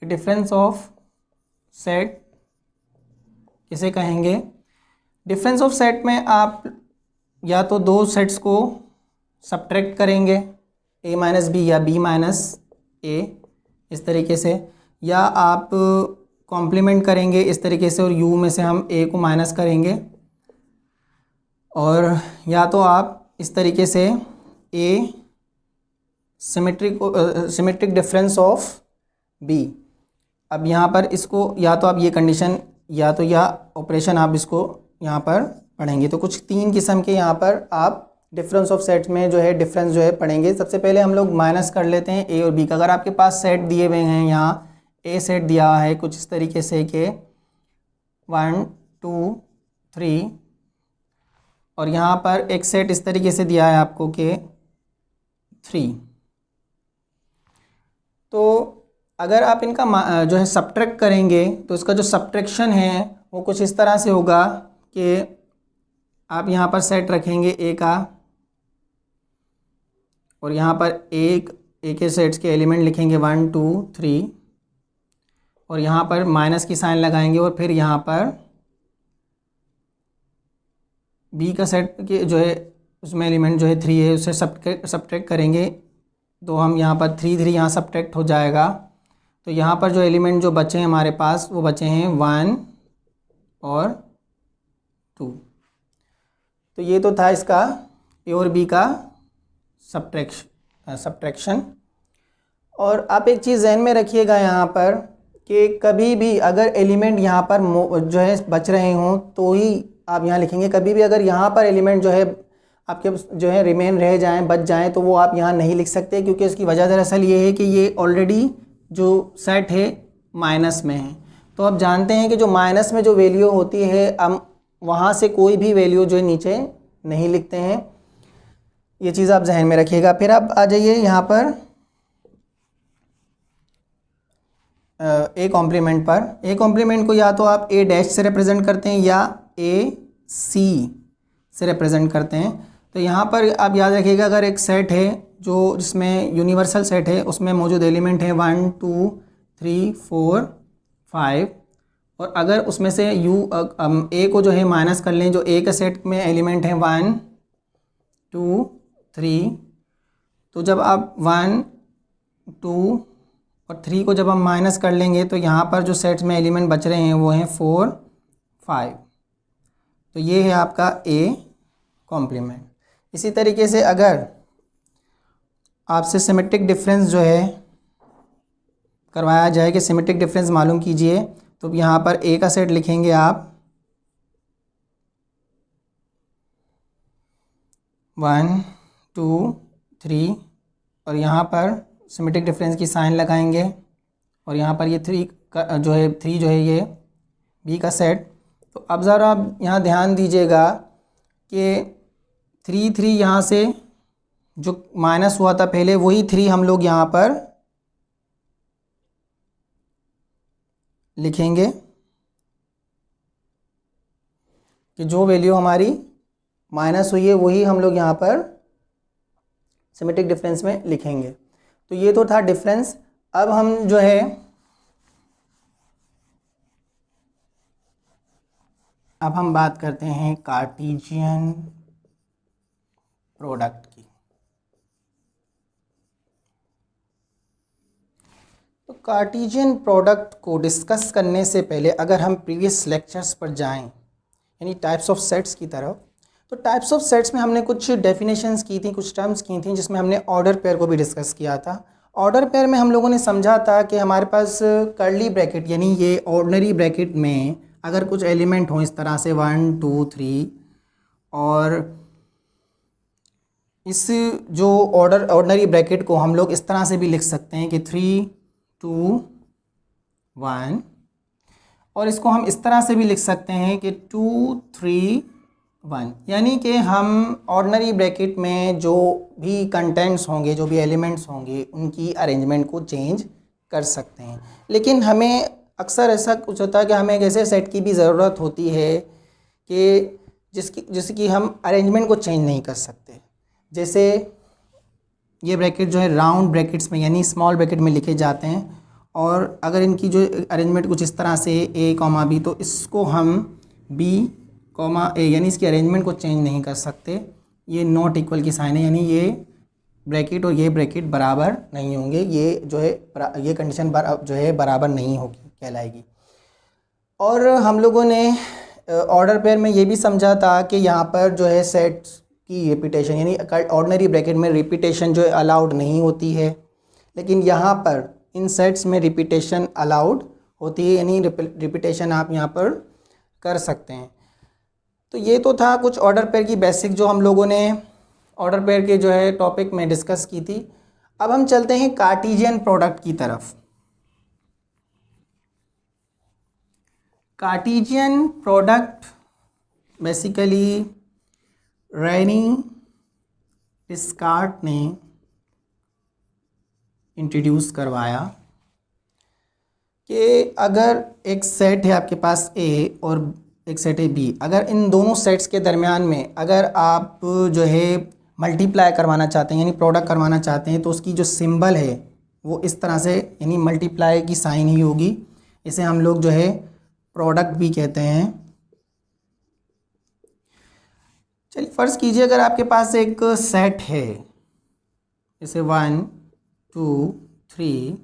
Difference of set किसे कहेंगे? Difference of set में आप या तो दो सेट्स को सब्ट्रैक्ट करेंगे, a माइनस बी या b माइनस ए, इस तरीके से, या आप कॉम्प्लीमेंट करेंगे इस तरीके से और u में से हम a को माइनस करेंगे, और या तो आप इस तरीके से a symmetric difference of b। अब यहाँ पर इसको या तो आप ये कंडीशन या तो या ऑपरेशन आप इसको यहाँ पर पढ़ेंगे। तो कुछ तीन किस्म के यहाँ पर आप डिफरेंस ऑफ सेट में जो है डिफरेंस जो है पढ़ेंगे। सबसे पहले हम लोग माइनस कर लेते हैं ए और बी का। अगर आपके पास सेट दिए हुए हैं, यहाँ ए सेट दिया हुआ है कुछ इस तरीके से कि 1 2 3, और यहाँ पर एक सेट इस तरीके से दिया है आपको कि 3। तो अगर आप इनका जो है सब्ट्रैक्ट करेंगे तो इसका जो सब्ट्रैक्शन है वो कुछ इस तरह से होगा कि आप यहाँ पर सेट रखेंगे ए का, और यहाँ पर एक के सेट्स के एलिमेंट लिखेंगे 1 2 3, और यहाँ पर माइनस की साइन लगाएंगे, और फिर यहाँ पर बी का सेट के जो है उसमें एलिमेंट जो है 3 है, उससे सब्ट्रैक्ट करेंगे। तो हम यहाँ पर 3 3 यहाँ सब्ट्रैक्ट हो जाएगा। तो यहाँ पर जो एलिमेंट जो बचे हैं हमारे पास वो बचे हैं 1 और 2। तो ये तो था इसका ए और बी का सब्ट्रैक्शन। और आप एक चीज़ जहन में रखिएगा यहाँ पर कि कभी भी अगर एलिमेंट यहाँ पर जो है बच रहे हों तो ही आप यहाँ लिखेंगे। कभी भी अगर यहाँ पर एलिमेंट जो है आपके जो है रिमेन रह जाएं, बच जाएं, तो वो आप यहाँ नहीं लिख सकते, क्योंकि इसकी वजह दरअसल ये है कि ये ऑलरेडी जो सेट है माइनस में है। तो आप जानते हैं कि जो माइनस में जो वैल्यू होती है हम वहाँ से कोई भी वैल्यू जो है नीचे नहीं लिखते हैं। ये चीज़ आप जहन में रखिएगा। फिर आप आ जाइए यहाँ पर ए कॉम्प्लीमेंट पर। ए कॉम्प्लीमेंट को या तो आप ए डैश से रिप्रेजेंट करते हैं या ए सी से रिप्रेजेंट करते हैं। तो यहाँ पर आप याद रखिएगा, अगर एक सेट है जो जिसमें यूनिवर्सल सेट है उसमें मौजूद एलिमेंट है 1 2 3 4 5, और अगर उसमें से ए को जो है माइनस कर लें, जो ए के सेट में एलिमेंट है 1 2 3, तो जब आप 1 2 और 3 को जब हम माइनस कर लेंगे तो यहाँ पर जो सेट्स में एलिमेंट बच रहे हैं वो हैं 4 5। तो ये है आपका ए कॉम्प्लीमेंट। इसी तरीके से अगर आपसे सिमेट्रिक डिफरेंस जो है करवाया जाए कि सिमेट्रिक डिफरेंस मालूम कीजिए, तो यहाँ पर ए का सेट लिखेंगे आप 1 2 3, और यहाँ पर सिमेट्रिक डिफरेंस की साइन लगाएंगे, और यहाँ पर ये 3 जो है ये बी का सेट। तो अब ज़रा आप यहाँ ध्यान दीजिएगा कि 3 3 यहाँ से जो माइनस हुआ था पहले वही 3 हम लोग यहाँ पर लिखेंगे कि जो वैल्यू हमारी माइनस हुई है वही हम लोग यहाँ पर सिमेट्रिक डिफरेंस में लिखेंगे। तो ये तो था डिफरेंस। अब हम जो है अब हम बात करते हैं कार्टेशियन प्रोडक्ट की। तो कार्टेशियन प्रोडक्ट को डिस्कस करने से पहले अगर हम प्रीवियस लेक्चर्स पर जाएं, यानी टाइप्स ऑफ सेट्स की तरफ, तो टाइप्स ऑफ सेट्स में हमने कुछ डेफिनेशंस की थी, कुछ टर्म्स की थी, जिसमें हमने ऑर्डर पेयर को भी डिस्कस किया था। ऑर्डर पेयर में हम लोगों ने समझा था कि हमारे पास कर्ली ब्रैकेट यानी ये ऑर्डिनरी ब्रैकेट में अगर कुछ एलिमेंट हों इस तरह से 1 2 3, और इस जो ऑर्डिनरी ब्रैकेट को हम लोग इस तरह से भी लिख सकते हैं कि 3 2 1, और इसको हम इस तरह से भी लिख सकते हैं कि 2 3 1, यानी कि हम ऑर्डिनरी ब्रैकेट में जो भी कंटेंट्स होंगे, जो भी एलिमेंट्स होंगे, उनकी अरेंजमेंट को चेंज कर सकते हैं। लेकिन हमें अक्सर ऐसा कुछ होता है कि हमें एक ऐसे सेट की भी ज़रूरत होती है कि जिसकी हम अरेंजमेंट को चेंज नहीं कर सकते। जैसे ये ब्रैकेट जो है राउंड ब्रैकेट्स में यानी स्मॉल ब्रैकेट में लिखे जाते हैं, और अगर इनकी जो अरेंजमेंट कुछ इस तरह से ए कॉमा बी, तो इसको हम बी कॉमा ए यानी इसकी अरेंजमेंट को चेंज नहीं कर सकते। ये नॉट इक्वल की साइन है, यानी ये ब्रैकेट और ये ब्रैकेट बराबर नहीं होंगे, ये जो है ये कंडीशन जो है बराबर नहीं होगी कहलाएगी। और हम लोगों ने ऑर्डर पेयर में ये भी समझा था कि यहाँ पर जो है सेट्स की रिपीटेशन यानी ऑर्डिनरी ब्रैकेट में रिपीटेशन जो है अलाउड नहीं होती है, लेकिन यहाँ पर इन सेट्स में रिपीटेशन अलाउड होती है, यानी रिपीटेशन आप यहाँ पर कर सकते हैं। तो ये तो था कुछ ऑर्डर पेयर की बेसिक जो हम लोगों ने ऑर्डर पेयर के जो है टॉपिक में डिस्कस की थी। अब हम चलते हैं कार्टेशियन प्रोडक्ट की तरफ। कार्टेशियन प्रोडक्ट बेसिकली रेनी डिस्कार्ट ने इंट्रोड्यूस करवाया कि अगर एक सेट है आपके पास ए और एक सेट है बी, अगर इन दोनों सेट्स के दरमियान में अगर आप जो है मल्टीप्लाई करवाना चाहते हैं यानी प्रोडक्ट करवाना चाहते हैं, तो उसकी जो सिंबल है वो इस तरह से यानी मल्टीप्लाई की साइन ही होगी। इसे हम लोग जो है प्रोडक्ट भी कहते हैं। चलिए फ़र्ज़ कीजिए अगर आपके पास एक सेट है जैसे 1 2 3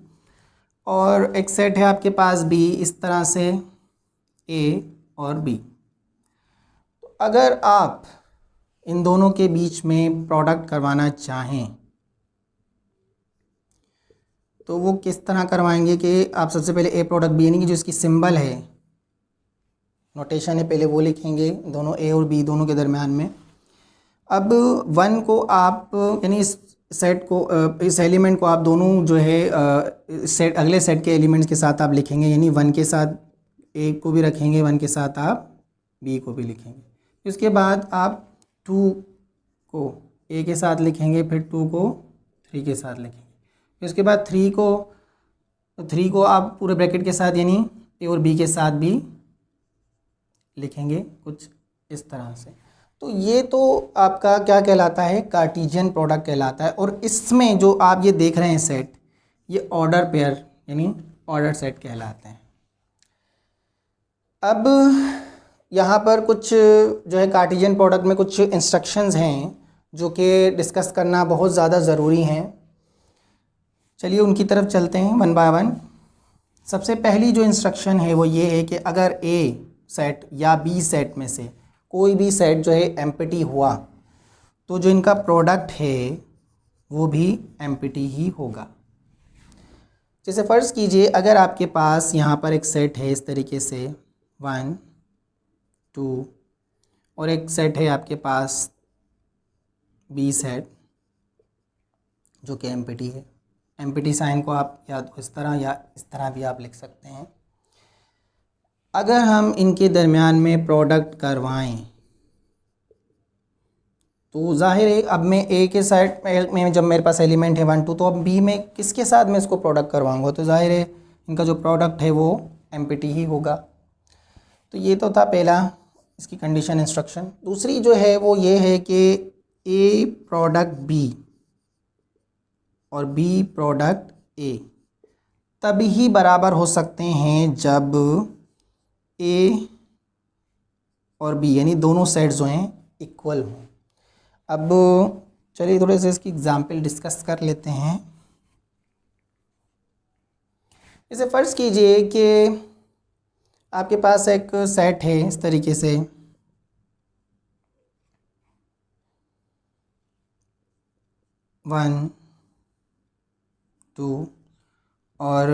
और एक सेट है आपके पास बी इस तरह से ए और बी। तो अगर आप इन दोनों के बीच में प्रोडक्ट करवाना चाहें तो वो किस तरह करवाएंगे कि आप सबसे पहले ए प्रोडक्ट बी यानी कि जो इसकी सिंबल है नोटेशन है पहले वो लिखेंगे दोनों ए और बी दोनों के दरमियान में। अब 1 को आप यानी इस सेट को इस एलिमेंट को आप दोनों जो है सेट अगले सेट के एलिमेंट्स के साथ आप लिखेंगे, यानी 1 के साथ ए को भी रखेंगे, 1 के साथ आप बी को भी लिखेंगे। उसके बाद आप 2 को ए के साथ लिखेंगे, फिर 2 को 3 के साथ लिखेंगे, फिर उसके बाद 3 को आप पूरे ब्रैकेट के साथ यानी ए और बी के साथ भी लिखेंगे कुछ इस तरह से। तो ये तो आपका क्या कहलाता है कार्टेशियन प्रोडक्ट कहलाता है। और इसमें जो आप ये देख रहे हैं सेट, ये ऑर्डर पेयर यानी ऑर्डर सेट कहलाते हैं। अब यहाँ पर कुछ जो है कार्टेशियन प्रोडक्ट में कुछ इंस्ट्रक्शंस हैं जो कि डिस्कस करना बहुत ज़्यादा ज़रूरी हैं। चलिए उनकी तरफ चलते हैं वन बाय वन। सबसे पहली जो इंस्ट्रक्शन है वो ये है कि अगर ए सेट या बी सेट में से कोई भी सेट जो है एम्प्टी हुआ तो जो इनका प्रोडक्ट है वो भी एम्प्टी ही होगा। जैसे फ़र्ज़ कीजिए अगर आपके पास यहाँ पर एक सेट है इस तरीके से 1 2 और एक सेट है आपके पास बी सेट जो कि एम्प्टी है। एम्प्टी साइन को आप या तो इस तरह या इस तरह भी आप लिख सकते हैं। अगर हम इनके दरमियान में प्रोडक्ट करवाएं तो जाहिर है अब मैं ए के साइड में जब मेरे पास एलिमेंट है 1 2 तो अब बी में किसके साथ मैं इसको प्रोडक्ट करवाऊंगा, तो जाहिर है इनका जो प्रोडक्ट है वो एम्प्टी ही होगा। तो ये तो था पहला इसकी कंडीशन इंस्ट्रक्शन। दूसरी जो है वो ये है कि ए प्रोडक्ट बी और बी प्रोडक्ट ए तभी ही बराबर हो सकते हैं जब ए और बी यानी दोनों सेट जो हैं इक्वल हों। अब चलिए थोड़े से इसकी एग्जाम्पल डिस्कस कर लेते हैं। इसे फ़र्ज़ कीजिए कि आपके पास एक सेट है इस तरीके से 1 2 और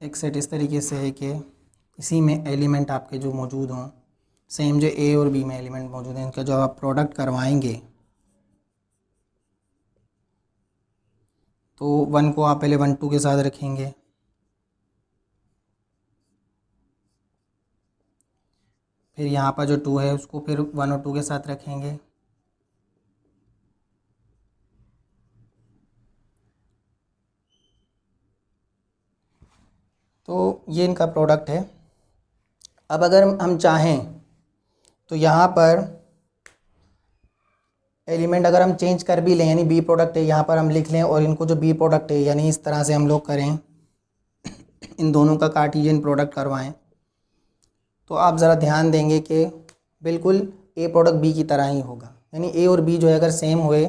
एक सेट इस तरीके से है कि इसी में एलिमेंट आपके जो मौजूद हों सेम जो ए और बी में एलिमेंट मौजूद हैं, इनका जब आप प्रोडक्ट करवाएंगे तो 1 को आप पहले 1 2 के साथ रखेंगे, फिर यहाँ पर जो 2 है उसको फिर 1 और 2 के साथ रखेंगे, तो ये इनका प्रोडक्ट है। अब अगर हम चाहें तो यहाँ पर एलिमेंट अगर हम चेंज कर भी लें, यानी बी प्रोडक्ट है यहाँ पर हम लिख लें, और इनको जो बी प्रोडक्ट है यानी इस तरह से हम लोग करें, इन दोनों का कार्टेशियन प्रोडक्ट करवाएं, तो आप ज़रा ध्यान देंगे कि बिल्कुल ए प्रोडक्ट बी की तरह ही होगा। यानी ए और बी जो है अगर सेम हुए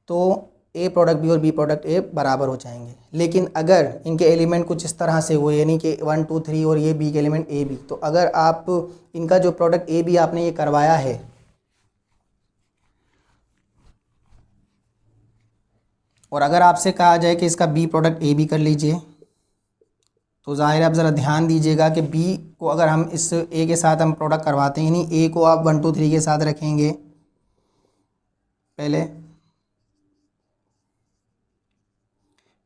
तो ए प्रोडक्ट बी और बी प्रोडक्ट ए बराबर हो जाएंगे। लेकिन अगर इनके एलिमेंट कुछ इस तरह से हुए, यानी कि 1 2 3 और ये बी के एलिमेंट ए बी, तो अगर आप इनका जो प्रोडक्ट ए बी आपने ये करवाया है, और अगर आपसे कहा जाए कि इसका बी प्रोडक्ट ए बी कर लीजिए, तो ज़ाहिर है आप ज़रा ध्यान दीजिएगा कि बी को अगर हम इस ए के साथ हम प्रोडक्ट करवाते हैं, यानी ए को आप 1 2 3 के साथ रखेंगे पहले,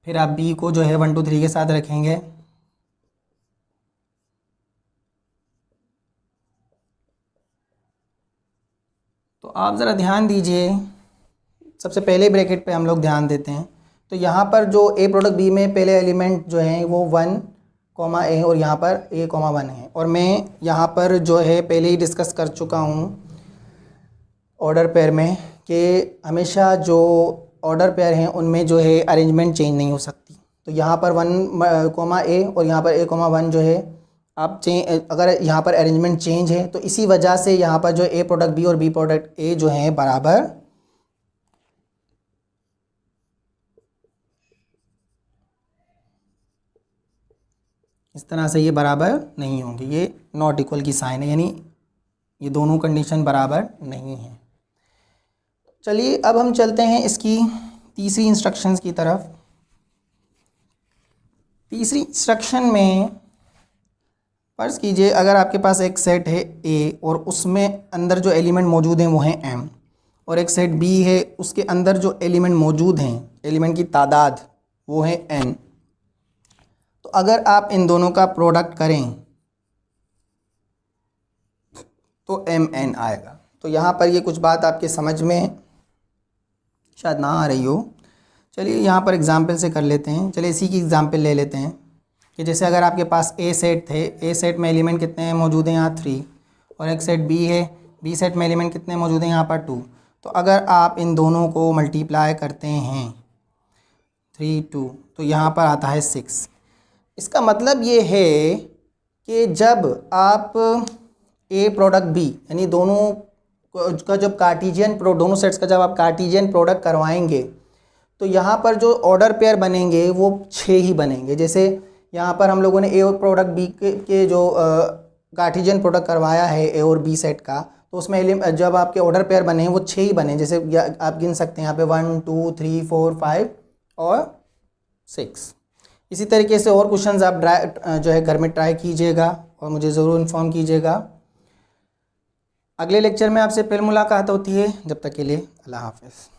फिर आप बी को जो है 1 2 3 के साथ रखेंगे, तो आप ज़रा ध्यान दीजिए। सबसे पहले ब्रैकेट पे हम लोग ध्यान देते हैं, तो यहाँ पर जो ए प्रोडक्ट बी में पहले एलिमेंट जो हैं वो 1 कॉमा ए और यहाँ पर ए कॉमा 1 है, और मैं यहाँ पर जो है पहले ही डिस्कस कर चुका हूँ ऑर्डर पेयर में कि हमेशा जो ऑर्डर पेयर हैं उनमें जो है अरेंजमेंट चेंज नहीं हो सकती। तो यहाँ पर 1 कॉमा ए और यहाँ पर ए कॉमा 1 जो है आप अगर यहाँ पर अरेंजमेंट चेंज है तो इसी वजह से यहाँ पर जो ए प्रोडक्ट बी और बी प्रोडक्ट ए जो हैं बराबर इस तरह से ये बराबर नहीं होंगे, ये नॉट इक्वल की साइन है, यानी ये दोनों कंडीशन बराबर नहीं है। चलिए अब हम चलते हैं इसकी तीसरी इंस्ट्रक्शंस की तरफ। तीसरी इंस्ट्रक्शन में फ़र्ज़ कीजिए अगर आपके पास एक सेट है ए और उसमें अंदर जो एलिमेंट मौजूद हैं वो हैं एम, और एक सेट बी है उसके अंदर जो एलिमेंट मौजूद हैं, एलिमेंट की तादाद वो है एन। तो अगर आप इन दोनों का प्रोडक्ट करें तो एम एन आएगा। तो यहाँ पर ये कुछ बात आपके समझ में शायद ना आ रही हो, चलिए यहाँ पर एग्ज़ाम्पल से कर लेते हैं। चलिए इसी की एग्ज़ाम्पल ले लेते हैं कि जैसे अगर आपके पास ए सेट थे, ए सेट में एलिमेंट कितने हैं मौजूद हैं यहाँ 3, और एक सेट बी है, बी सेट में एलिमेंट कितने मौजूद हैं यहाँ पर 2। तो अगर आप इन दोनों को मल्टीप्लाई करते हैं 3 2, तो यहाँ पर आता है 6। इसका मतलब ये है कि जब आप ए प्रोडक्ट बी यानी दोनों का जब कार्टेशियन दोनों सेट्स का जब आप कार्टेशियन प्रोडक्ट करवाएंगे तो यहाँ पर जो ऑर्डर पेयर बनेंगे वो 6 ही बनेंगे। जैसे यहाँ पर हम लोगों ने ए प्रोडक्ट बी के जो कार्टेशियन प्रोडक्ट करवाया है ए और बी सेट का, तो उसमें जब आपके ऑर्डर पेयर बने हैं वो 6 ही बने। जैसे आप गिन सकते हैं यहाँ पे 1 2 3 4 5 और 6। इसी तरीके से और क्वेश्चंस आप जो है घर में ट्राई कीजिएगा और मुझे ज़रूर इन्फॉर्म कीजिएगा। अगले लेक्चर में आपसे फिर मुलाकात होती है, जब तक के लिए अल्लाह हाफ़िज़।